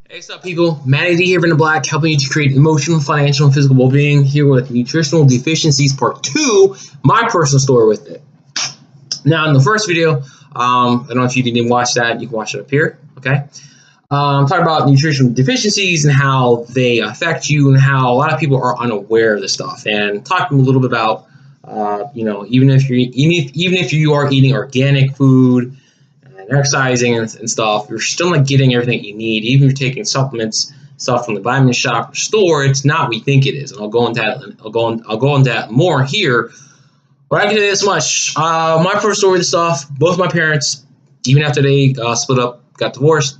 Hey, what's up, people? Matty D here from the Black, helping you to create emotional, financial, and physical well-being. Here with Nutritional Deficiencies Part 2, my personal story with it. Now, in the first video, I don't know if you didn't watch that. You can watch it up here, okay? I'm talking about nutritional deficiencies and how they affect you and how a lot of people are unaware of this stuff. And talking a little bit about, even if you are eating organic food, exercising and stuff, you're still not getting everything you need. Even if you're taking supplements, stuff from the vitamin shop or store, it's not what you think it is. And I'll go into that. I'll go into that more here. But I can tell you this much: my first story with this stuff. Both my parents, even after they split up, got divorced,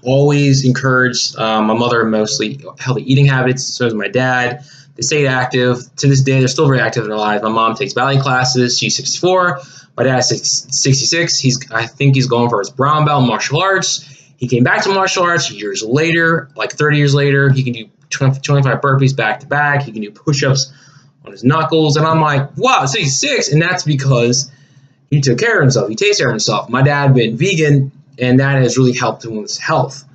always encouraged my mother mostly healthy eating habits. So does my dad. They stayed active. To this day, they're still very active in their lives. My mom takes ballet classes. She's 64. My dad's 66. I think he's going for his brown belt in martial arts. He came back to martial arts years later, like 30 years later. He can do 25 burpees back to back. He can do push-ups on his knuckles. And I'm like, wow, 66. And that's because he took care of himself. He takes care of himself. My dad been vegan, and that has really helped him with his health.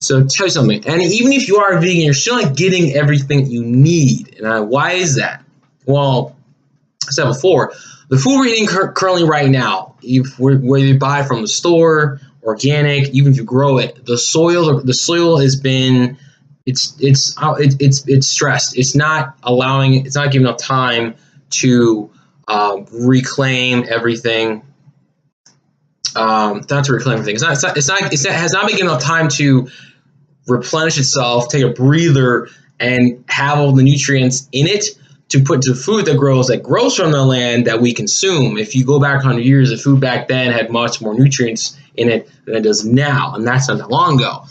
So tell you something, and even if you are vegan, you're still not getting everything you need. And why is that? Well, I said before, the food we're eating currently right now, whether you buy from the store, organic, even if you grow it, the soil has been, it's stressed. It's not giving enough time to reclaim everything. Not to reclaim everything. It has not been given enough time to replenish itself, take a breather, and have all the nutrients in it to put to food that grows from the land that we consume. If you go back 100 years, the food back then had much more nutrients in it than it does now, and that's not that long ago.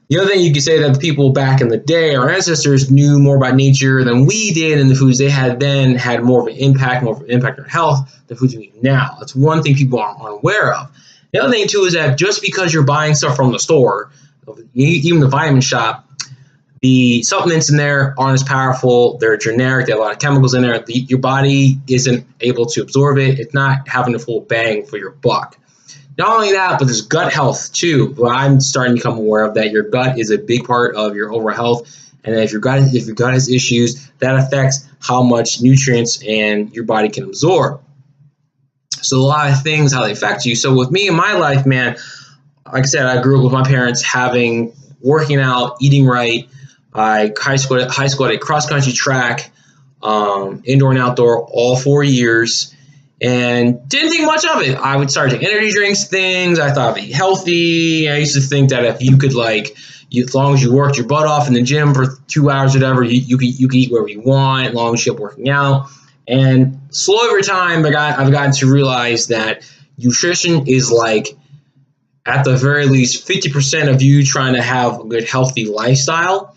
The other thing you could say that the people back in the day, our ancestors, knew more about nature than we did, and the foods they had then had more of an impact on health than foods we eat now. That's one thing people aren't aware of. The other thing, too, is that just because you're buying stuff from the store, even the vitamin shop, the supplements in there aren't as powerful. They're generic. They have a lot of chemicals in there. Your body isn't able to absorb it. It's not having the full bang for your buck. Not only that, but there's gut health, too. Well, I'm starting to become aware of that. Your gut is a big part of your overall health. And if your gut has issues, that affects how much nutrients and your body can absorb. So a lot of things, how they affect you. So with me in my life, man, like I said, I grew up with my parents working out, eating right. I high school at a cross-country track, indoor and outdoor, all 4 years, and didn't think much of it. I would start taking energy drinks, things. I thought I'd be healthy. I used to think that if you could, as long as you worked your butt off in the gym for 2 hours or whatever, you could eat whatever you want, as long as you kept working out. And slowly over time, I've gotten to realize that nutrition is at the very least 50% of you trying to have a good healthy lifestyle,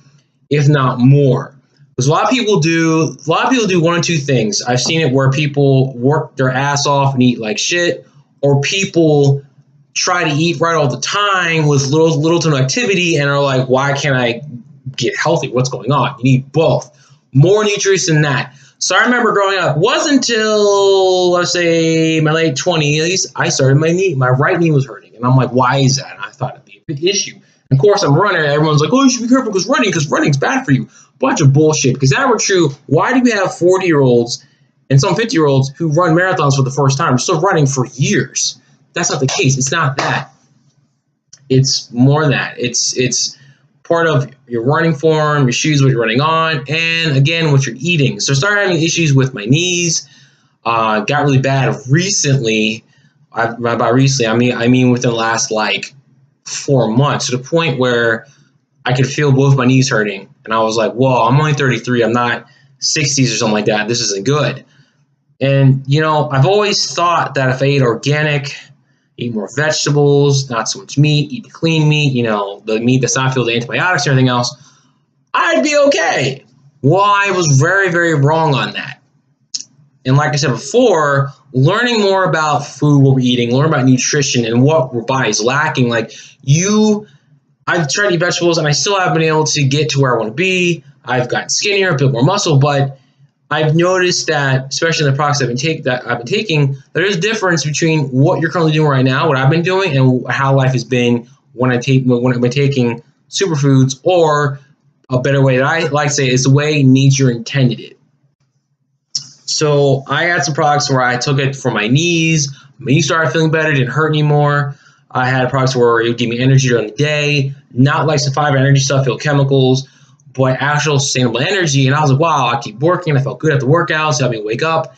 if not more. Because a lot of people do one or two things. I've seen it where people work their ass off and eat like shit, or people try to eat right all the time with little to no activity and are like, why can't I get healthy? What's going on? You need both. More nutrients than that. So I remember growing up, wasn't until, let's say, my late 20s, I started my right knee was hurting. And I'm like, why is that? And I thought it'd be a big issue. And of course, I'm a runner. Everyone's like, oh, you should be careful because running's bad for you. Bunch of bullshit. Because if that were true, why do we have 40-year-olds and some 50-year-olds who run marathons for the first time? They're still running for years. That's not the case. It's not that. It's more than that. It's part of your running form, your shoes, what you're running on, and again, what you're eating. So I started having issues with my knees. Got really bad recently. By recently, I mean within the last 4 months, to the point where I could feel both my knees hurting. And I was like, whoa, I'm only 33. I'm not 60s or something like that. This isn't good. And, I've always thought that if I ate organic, eat more vegetables, not so much meat, eat the clean meat, the meat that's not filled with antibiotics or anything else, I'd be okay. Well, I was very, very wrong on that. And like I said before, learning more about food, what we're eating, learning about nutrition and what our body's lacking. I've tried to eat vegetables and I still haven't been able to get to where I want to be. I've gotten skinnier, built more muscle, but I've noticed that, especially in the products I've been taking, there is a difference between what you're currently doing right now, what I've been doing, and how life has been when I've been taking superfoods, or a better way that I like to say is the way nature intended it. So I had some products where I took it for my knees. My knees started feeling better, didn't hurt anymore. I had products where it would give me energy during the day, not like some fiber energy stuff, filled chemicals, but actual sustainable energy. And I was like, wow, I keep working. I felt good after workouts, helped me wake up.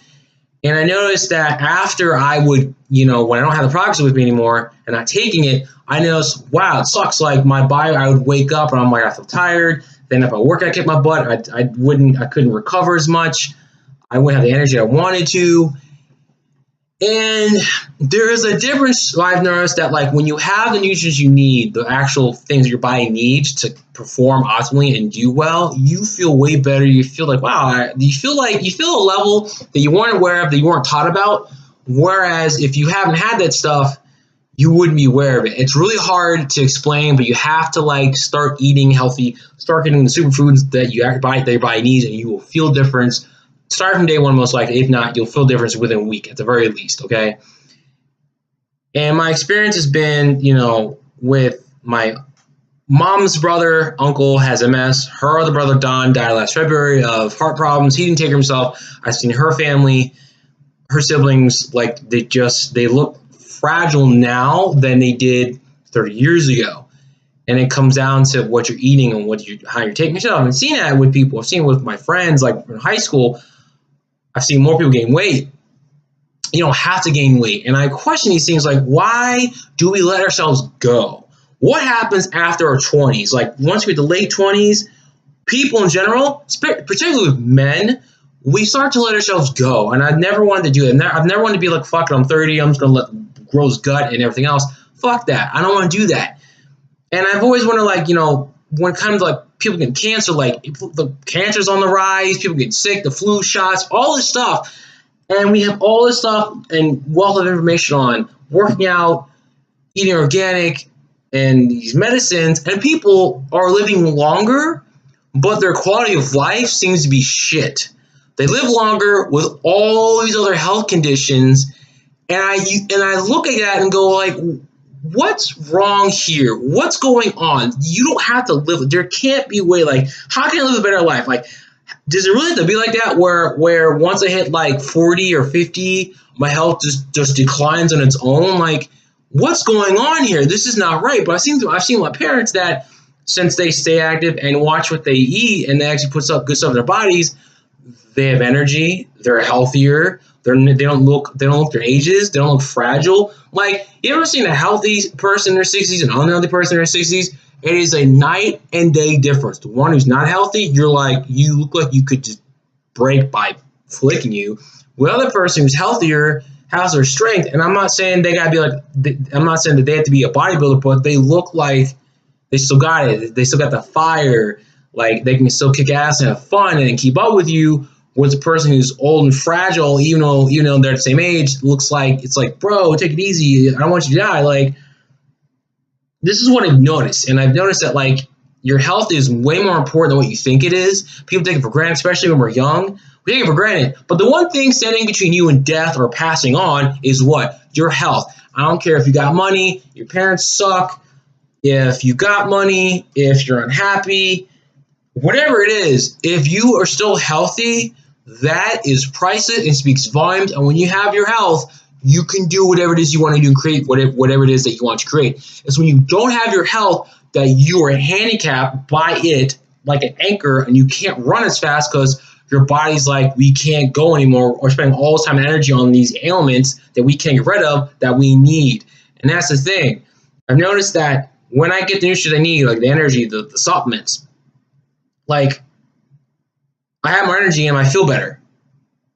And I noticed that after I would, when I don't have the products with me anymore and not taking it, I noticed, wow, it sucks. Like my body, I would wake up and I'm like, I feel tired. Then if I work, I kick my butt. I couldn't recover as much. I wouldn't have the energy I wanted to. And there is a difference I've noticed that like when you have the nutrients you need, the actual things that your body needs to perform optimally and do well, you feel way better. You feel like, wow, you feel a level that you weren't aware of, that you weren't taught about. Whereas if you haven't had that stuff, you wouldn't be aware of it. It's really hard to explain, but you have to like start eating healthy, start getting the superfoods that your body needs, and you will feel a difference. Start from day one, most likely. If not, you'll feel a difference within a week at the very least, okay? And my experience has been, with my mom's brother, uncle has MS. Her other brother, Don, died last February of heart problems. He didn't take care of himself. I've seen her family, her siblings, like they look fragile now than they did 30 years ago. And it comes down to what you're eating and how you're taking yourself. And I've seen that with people. I've seen it with my friends, like in high school. I've seen more people gain weight. You don't have to gain weight. And I question these things like, why do we let ourselves go? What happens after our 20s? Like once we hit the late 20s, people in general, particularly with men, we start to let ourselves go. And I've never wanted to do that. I've never wanted to be like, fuck it, I'm 30, I'm just going to grow his gut and everything else. Fuck that. I don't want to do that. And I've always wondered, like, when it comes to like people getting cancer, like the cancer's on the rise, people get sick, the flu shots, all this stuff. And we have all this stuff and wealth of information on working out, eating organic, and these medicines. And people are living longer, but their quality of life seems to be shit. They live longer with all these other health conditions. And I look at that and go like, what's wrong here? What's going on? You don't have to live. There can't be a way, like, how can I live a better life? Like, does it really have to be like that where once I hit like 40 or 50, my health just declines on its own? Like, what's going on here? This is not right. But I've seen my parents that since they stay active and watch what they eat and they actually put good stuff in their bodies, they have energy, they're healthier, they don't look their ages, they don't look fragile. Like, you ever seen a healthy person in their 60s and an unhealthy person in their 60s? It is a night and day difference. The one who's not healthy, you look like you could just break by flicking you. The other person who's healthier has their strength, and I'm not saying they gotta be like, I'm not saying that they have to be a bodybuilder, but they look like they still got it. They still got the fire. Like, they can still kick ass and have fun and keep up with you. With a person who's old and fragile, even though they're the same age, looks like it's like, bro, take it easy. I don't want you to die. Like, this is what I've noticed, and I've noticed that like your health is way more important than what you think it is. People take it for granted, especially when we're young. We take it for granted. But the one thing standing between you and death or passing on is what? Your health. I don't care if you got money, your parents suck, if you got money, if you're unhappy, whatever it is. If you are still healthy, that is priceless and speaks volumes. And when you have your health, you can do whatever it is you want to do and create whatever it is that you want to create. It's when you don't have your health that you are handicapped by it like an anchor and you can't run as fast because your body's like, we can't go anymore, or spending all this time and energy on these ailments that we can't get rid of that we need. And that's the thing. I've noticed that when I get the nutrients I need, like the energy, the supplements, like, I have more energy and I feel better.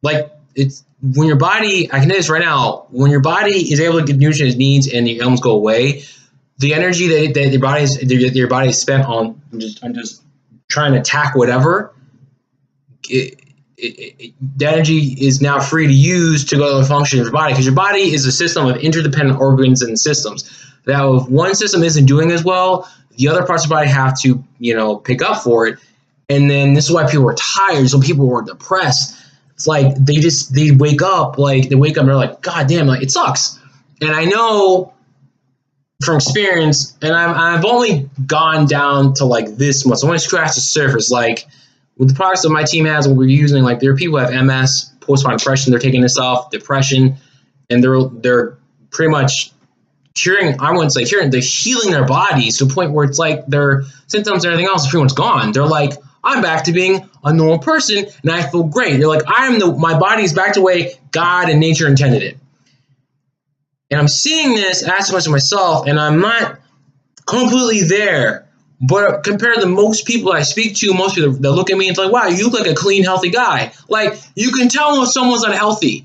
Like, it's when your body, I can do this right now, when your body is able to get nutrients it needs and the ailments go away, the energy that your body is spent on just trying to attack whatever, the energy is now free to use to go to the function of your body, because your body is a system of interdependent organs and systems. That if one system isn't doing as well, the other parts of the body have to, pick up for it. And then this is why people are tired. So people were depressed. It's like they wake up and they're like, God damn, like, it sucks. And I know from experience, and I've only gone down to like this much. I want to scratch the surface. Like with the products that my team has, what we're using, like there are people who have MS, postpartum depression. They're taking this off, depression, and they're pretty much curing. I wouldn't say curing. They're healing their bodies to the point where it's like their symptoms and everything else is pretty much gone. They're like, I'm back to being a normal person, and I feel great. They're like, my body is back to the way God and nature intended it. And I'm seeing this, asking myself myself, and I'm not completely there. But compared to most people I speak to, most people that look at me, it's like, wow, you look like a clean, healthy guy. Like, you can tell when someone's unhealthy.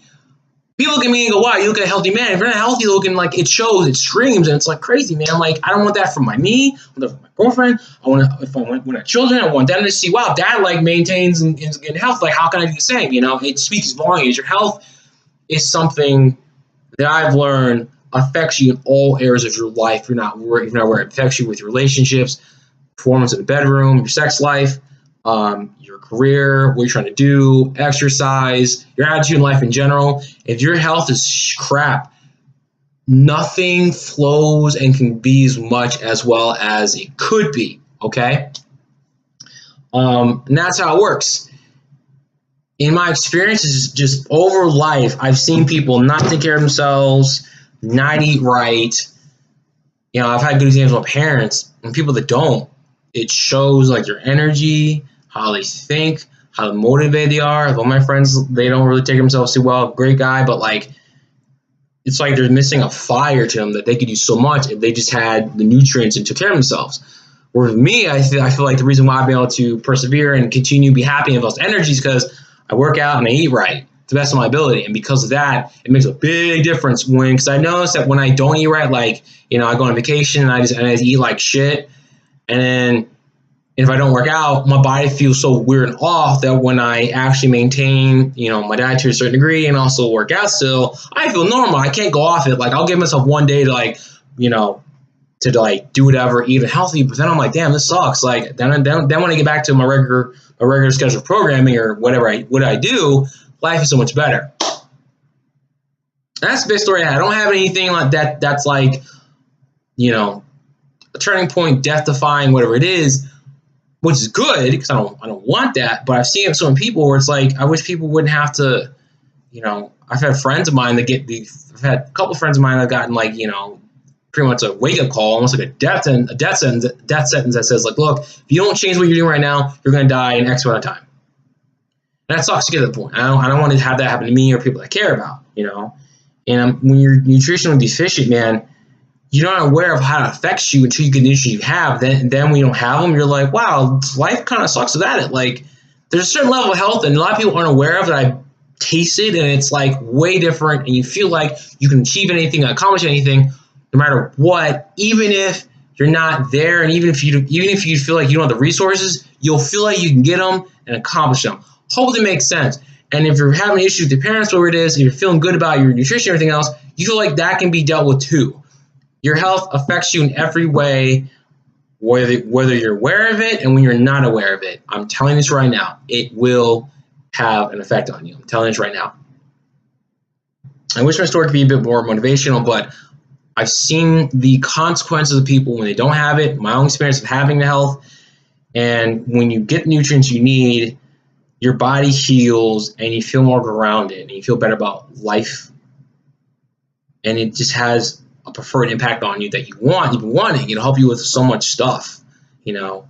People look at me and go, wow, you look like a healthy man. If you're not healthy looking, like, it shows, it screams, and it's like crazy, man. Like, I don't want that from me. I want that from my girlfriend. If I want to have children, I want them to see, wow, dad, like, maintains and is good health. Like, how can I do the same? You know, it speaks volumes. Your health is something that I've learned affects you in all areas of your life. If you're not worried, it affects you with your relationships, performance in the bedroom, your sex life, your career, what you're trying to do, exercise, your attitude in life in general. If your health is crap, nothing flows and can be as much as well as it could be, okay? And that's how it works. In my experiences, just over life, I've seen people not take care of themselves, not eat right. You know, I've had good examples of parents and people that don't. It shows like their energy, how they think, how motivated they are. All my friends, they don't really take themselves too well. Great guy, but like, it's like they're missing a fire to them that they could use so much if they just had the nutrients and took care of themselves. Whereas with me, I feel like the reason why I've been able to persevere and continue to be happy and have those energies because I work out and I eat right to the best of my ability. And because of that, it makes a big difference because I notice that when I don't eat right, like, you know, I go on vacation and I just eat like shit. And then if I don't work out, my body feels so weird and off that when I actually maintain, you know, my diet to a certain degree and also work out still, I feel normal. I can't go off it. Like, I'll give myself one day to like, you know, to like do whatever, eat healthy. But then I'm like, damn, this sucks. Like then when I get back to my regular schedule of programming or whatever I do, life is so much better. That's the big story. I don't have anything like that. That's like, you know, a turning point, death defying, whatever it is, which is good because I don't want that. But I've seen so many people where it's like, I wish people wouldn't have to, you know, I've had friends of mine that I've had a couple of friends of mine that have gotten like, you know, pretty much a wake-up call, almost like a death sentence that says, like, look, if you don't change what you're doing right now, you're going to die in X amount of time. And that sucks to get to the point. I don't want to have that happen to me or people I care about, you know. And when you're nutritionally deficient, man, you're not aware of how it affects you until you get the issues you have. Then when you don't have them, you're like, wow, life kind of sucks without it. Like, there's a certain level of health, and a lot of people aren't aware of that. I tasted, and it's like way different, and you feel like you can achieve anything, accomplish anything, no matter what, even if you're not there, and even if you feel like you don't have the resources, you'll feel like you can get them and accomplish them. Hope that makes sense. And if you're having issues with your parents, whatever it is, if you're feeling good about your nutrition and everything else, you feel like that can be dealt with too. Your health affects you in every way, whether you're aware of it and when you're not aware of it. I'm telling this right now. It will have an effect on you. I'm telling this right now. I wish my story could be a bit more motivational, but I've seen the consequences of people when they don't have it, my own experience of having the health, and when you get the nutrients you need, your body heals and you feel more grounded and you feel better about life. And it just has a preferred impact on you that you've been wanting. It'll help you with so much stuff, you know,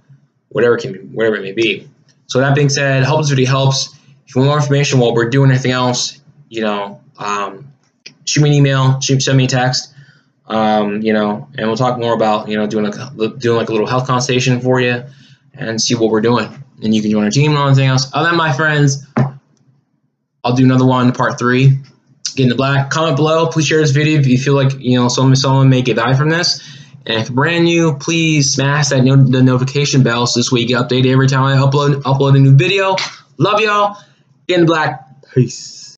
whatever it may be. So that being said, hope this video helps. If you want more information while we're doing anything else, you know, shoot me an email, send me a text. You know, and we'll talk more about, you know, doing like a little health consultation for you and see what we're doing. And you can join our team and anything else. Other than my friends, I'll do another one, part 3. Get into black. Comment below. Please share this video if you feel like, you know, someone may get value from this. And if you're brand new, please smash the notification bell so this way you get updated every time I upload a new video. Love y'all. Get into black. Peace.